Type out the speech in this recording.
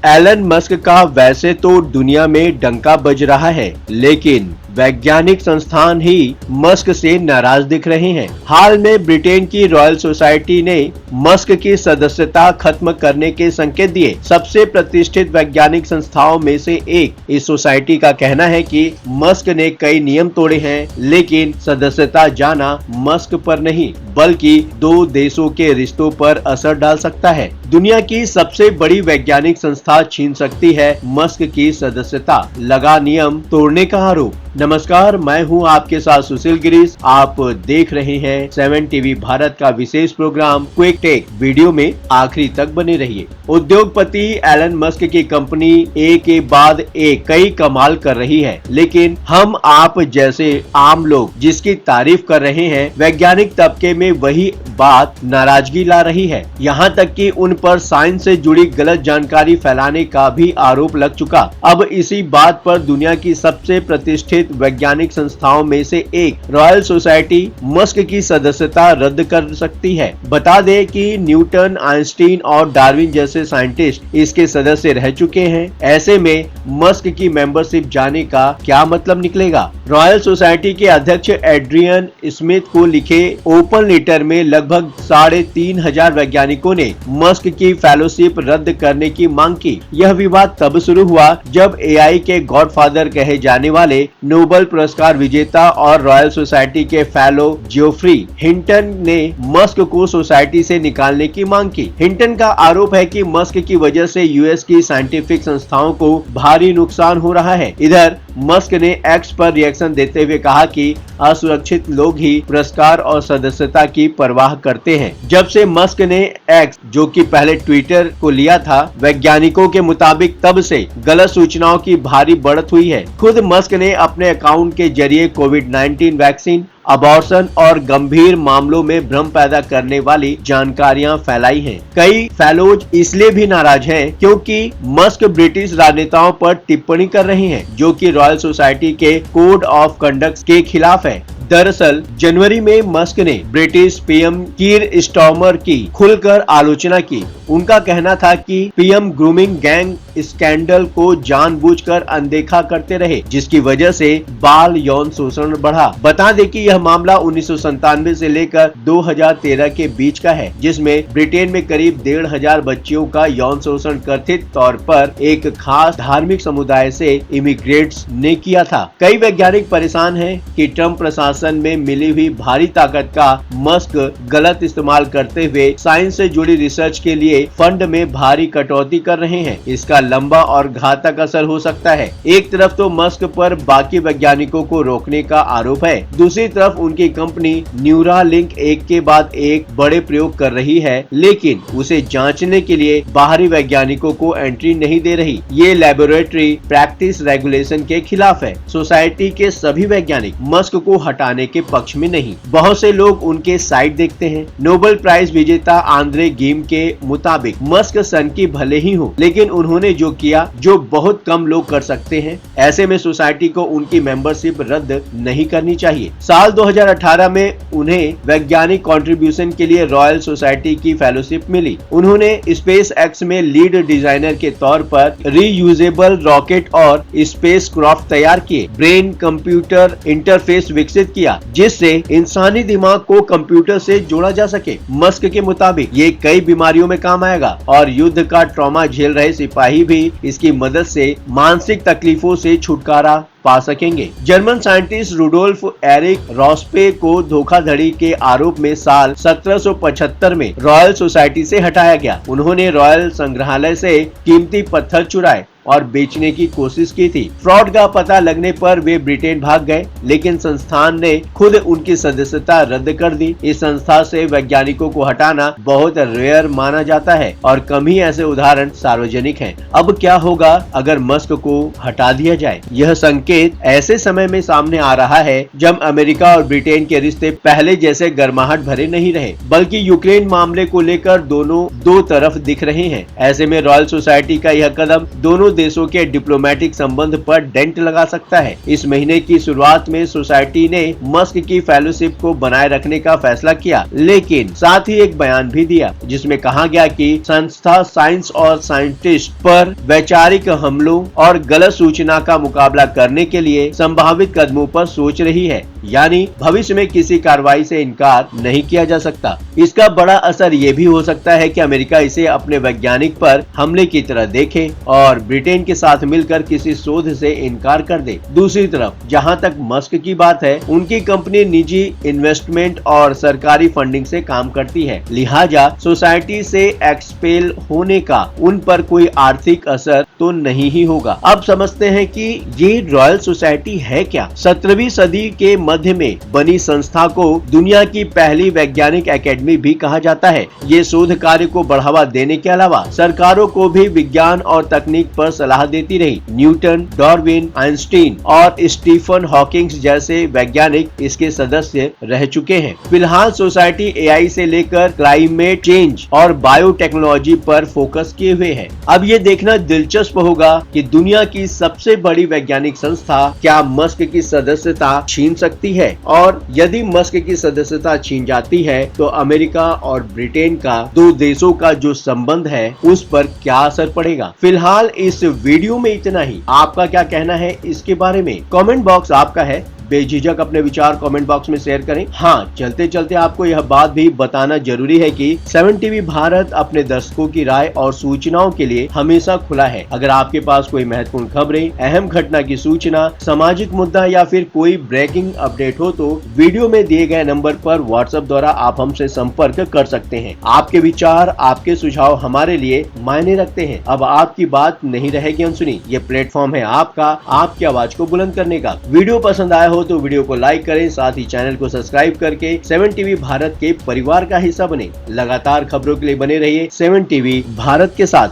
Elon Musk का वैसे तो दुनिया में डंका बज रहा है, लेकिन वैज्ञानिक संस्थान ही मस्क से नाराज दिख रहे हैं। हाल में ब्रिटेन की रॉयल सोसाइटी ने मस्क की सदस्यता खत्म करने के संकेत दिए। सबसे प्रतिष्ठित वैज्ञानिक संस्थाओं में से एक इस सोसाइटी का कहना है कि मस्क ने कई नियम तोड़े हैं, लेकिन सदस्यता जाना मस्क पर नहीं बल्कि दो देशों के रिश्तों पर असर डाल सकता है। दुनिया की सबसे बड़ी वैज्ञानिक संस्था छीन सकती है मस्क की सदस्यता, लगा नियम तोड़ने का आरोप। नमस्कार, मैं हूं आपके साथ सुशील गिरीश। आप देख रहे हैं 7 टीवी भारत का विशेष प्रोग्राम क्विक टेक। वीडियो में आखिरी तक बने रहिए। उद्योगपति एलन मस्क की कंपनी एक के बाद एक कई कमाल कर रही है, लेकिन हम आप जैसे आम लोग जिसकी तारीफ कर रहे हैं, वैज्ञानिक तबके में वही बात नाराजगी ला रही है। यहाँ तक कि उन पर साइंस से जुड़ी गलत जानकारी फैलाने का भी आरोप लग चुका। अब इसी बात पर दुनिया की सबसे प्रतिष्ठित वैज्ञानिक संस्थाओं में से एक रॉयल सोसाइटी मस्क की सदस्यता रद्द कर सकती है। बता दें कि न्यूटन, आइंस्टीन और डार्विन जैसे साइंटिस्ट इसके सदस्य रह चुके हैं। ऐसे में मस्क की मेंबरशिप जाने का क्या मतलब निकलेगा? रॉयल सोसाइटी के अध्यक्ष एड्रियन स्मिथ को लिखे ओपन लेटर में लगभग 3,500 वैज्ञानिकों ने मस्क की फेलोशिप रद्द करने की मांग की। यह विवाद तब शुरू हुआ जब एआई के गॉडफादर कहे जाने वाले नोबेल पुरस्कार विजेता और रॉयल सोसाइटी के फेलो जियोफ्री हिंटन ने मस्क को सोसाइटी से निकालने की मांग की। हिंटन का आरोप है कि मस्क की वजह से यूएस की साइंटिफिक संस्थाओं को भारी नुकसान हो रहा है। इधर मस्क ने एक्स पर रिएक्शन देते हुए कहा कि असुरक्षित लोग ही पुरस्कार और सदस्यता की परवाह करते हैं। जब से मस्क ने एक्स, जो कि पहले ट्विटर को लिया था, वैज्ञानिकों के मुताबिक तब से गलत सूचनाओं की भारी बढ़त हुई है। खुद मस्क ने अपने अकाउंट के जरिए कोविड-19 वैक्सीन, अबॉर्शन और गंभीर मामलों में भ्रम पैदा करने वाली जानकारियां फैलाई हैं। कई फेलोज इसलिए भी नाराज हैं क्योंकि मस्क ब्रिटिश राजनेताओं पर टिप्पणी कर रहे हैं, जो कि रॉयल सोसाइटी के कोड ऑफ कंडक्ट के खिलाफ है। दरअसल जनवरी में मस्क ने ब्रिटिश पीएम कीर स्टारमर की खुलकर आलोचना की। उनका कहना था कि पीएम ग्रूमिंग गैंग स्कैंडल को जानबूझकर अनदेखा करते रहे, जिसकी वजह से बाल यौन शोषण बढ़ा। बता दें कि यह मामला 1997 से लेकर 2013 के बीच का है, जिसमें ब्रिटेन में करीब 1,500 बच्चियों का यौन शोषण कथित तौर पर एक खास धार्मिक समुदाय से इमिग्रेट्स ने किया था। कई वैज्ञानिक परेशान हैं कि ट्रम्प प्रशासन में मिली हुई भारी ताकत का मस्क गलत इस्तेमाल करते हुए साइंस से जुड़ी रिसर्च के लिए फंड में भारी कटौती कर रहे हैं। इसका लंबा और घातक असर हो सकता है। एक तरफ तो मस्क पर बाकी वैज्ञानिकों को रोकने का आरोप है, दूसरी तरफ उनकी कंपनी न्यूरालिंक एक के बाद एक बड़े प्रयोग कर रही है, लेकिन उसे जांचने के लिए बाहरी वैज्ञानिकों को एंट्री नहीं दे रही। ये लैबोरेटरी प्रैक्टिस रेगुलेशन के खिलाफ है। सोसाइटी के सभी वैज्ञानिक मस्क को हटाने के पक्ष में नहीं। बहुत से लोग उनके साइड देखते हैं। नोबेल प्राइज विजेता आंद्रे गिम के मुताबिक मस्क सन की भले ही हो, लेकिन उन्होंने जो किया जो बहुत कम लोग कर सकते हैं। ऐसे में सोसाइटी को उनकी मेंबरशिप रद्द नहीं करनी चाहिए। साल 2018 में उन्हें वैज्ञानिक कंट्रीब्यूशन के लिए रॉयल सोसाइटी की फेलोशिप मिली। उन्होंने स्पेस एक्स में लीड डिजाइनर के तौर पर रीयूजेबल रॉकेट और स्पेस क्राफ्ट तैयार किए, ब्रेन कंप्यूटर इंटरफेस विकसित किया, जिससे इंसानी दिमाग को कंप्यूटर से जोड़ा जा सके। मस्क के मुताबिक ये कई बीमारियों में काम आएगा और युद्ध का ट्रॉमा झेल रहे सिपाही भी इसकी मदद से मानसिक तकलीफों से छुटकारा पा सकेंगे। जर्मन साइंटिस्ट रुडोल्फ एरिक रॉस्पे को धोखाधड़ी के आरोप में साल 1775 में रॉयल सोसाइटी से हटाया गया। उन्होंने रॉयल संग्रहालय से कीमती पत्थर चुराए और बेचने की कोशिश की थी। फ्रॉड का पता लगने पर वे ब्रिटेन भाग गए, लेकिन संस्थान ने खुद उनकी सदस्यता रद्द कर दी। इस संस्था से वैज्ञानिकों को हटाना बहुत रेयर माना जाता है और कम ही ऐसे उदाहरण सार्वजनिक हैं। अब क्या होगा अगर मस्क को हटा दिया जाए? यह संकेत संकेत ऐसे समय में सामने आ रहा है जब अमेरिका और ब्रिटेन के रिश्ते पहले जैसे गर्माहट भरे नहीं रहे, बल्कि यूक्रेन मामले को लेकर दोनों दो तरफ दिख रहे हैं। ऐसे में रॉयल सोसाइटी का यह कदम दोनों देशों के डिप्लोमेटिक संबंध पर डेंट लगा सकता है। इस महीने की शुरुआत में सोसाइटी ने मस्क की फेलोशिप को बनाए रखने का फैसला किया, लेकिन साथ ही एक बयान भी दिया जिसमें कहा गया कि संस्था साइंस और साइंटिस्ट पर वैचारिक हमलों और गलत सूचना का मुकाबला करने के लिए संभावित कदमों पर सोच रही है, यानी भविष्य में किसी कार्रवाई से इनकार नहीं किया जा सकता। इसका बड़ा असर ये भी हो सकता है कि अमेरिका इसे अपने वैज्ञानिक पर हमले की तरह देखे और ब्रिटेन के साथ मिलकर किसी शोध से इनकार कर दे। दूसरी तरफ जहां तक मस्क की बात है, उनकी कंपनी निजी इन्वेस्टमेंट और सरकारी फंडिंग से काम करती है, लिहाजा सोसाइटी से एक्सपेल होने का उन पर कोई आर्थिक असर तो नहीं ही होगा। अब समझते हैं कि ये रॉयल सोसाइटी है क्या। 17वीं सदी के मध्य में बनी संस्था को दुनिया की पहली वैज्ञानिक एकेडमी भी कहा जाता है। ये शोध कार्य को बढ़ावा देने के अलावा सरकारों को भी विज्ञान और तकनीक पर सलाह देती रही। न्यूटन, डार्विन, आइंस्टीन और स्टीफन हॉकिंग जैसे वैज्ञानिक इसके सदस्य रह चुके हैं। फिलहाल सोसाइटी एआई से लेकर क्लाइमेट चेंज और बायोटेक्नोलॉजी पर फोकस किए हुए है। अब ये देखना दिलचस्प होगा कि दुनिया की सबसे बड़ी वैज्ञानिक संस्था क्या मस्क की सदस्यता छीन सकती है, और यदि मस्क की सदस्यता छीन जाती है तो अमेरिका और ब्रिटेन का दो देशों का जो संबंध है उस पर क्या असर पड़ेगा। फिलहाल इस वीडियो में इतना ही। आपका क्या कहना है इसके बारे में? कमेंट बॉक्स आपका है, बेझिझक अपने विचार कमेंट बॉक्स में शेयर करें। हाँ, चलते चलते आपको यह बात भी बताना जरूरी है कि 7 टीवी भारत अपने दर्शकों की राय और सूचनाओं के लिए हमेशा खुला है। अगर आपके पास कोई महत्वपूर्ण खबरें, अहम घटना की सूचना, सामाजिक मुद्दा या फिर कोई ब्रेकिंग अपडेट हो तो वीडियो में दिए गए नंबर पर व्हाट्सएप द्वारा आप हमसे संपर्क कर सकते हैं। आपके विचार, आपके सुझाव हमारे लिए मायने रखते हैं। अब आपकी बात नहीं रहेगी अनसुनी। ये प्लेटफॉर्म है आपका, आपकी आवाज को बुलंद करने का। वीडियो पसंद आया हो तो वीडियो को लाइक करें, साथ ही चैनल को सब्सक्राइब करके 7 टीवी भारत के परिवार का हिस्सा बने। लगातार खबरों के लिए बने रहिए 7 टीवी भारत के साथ।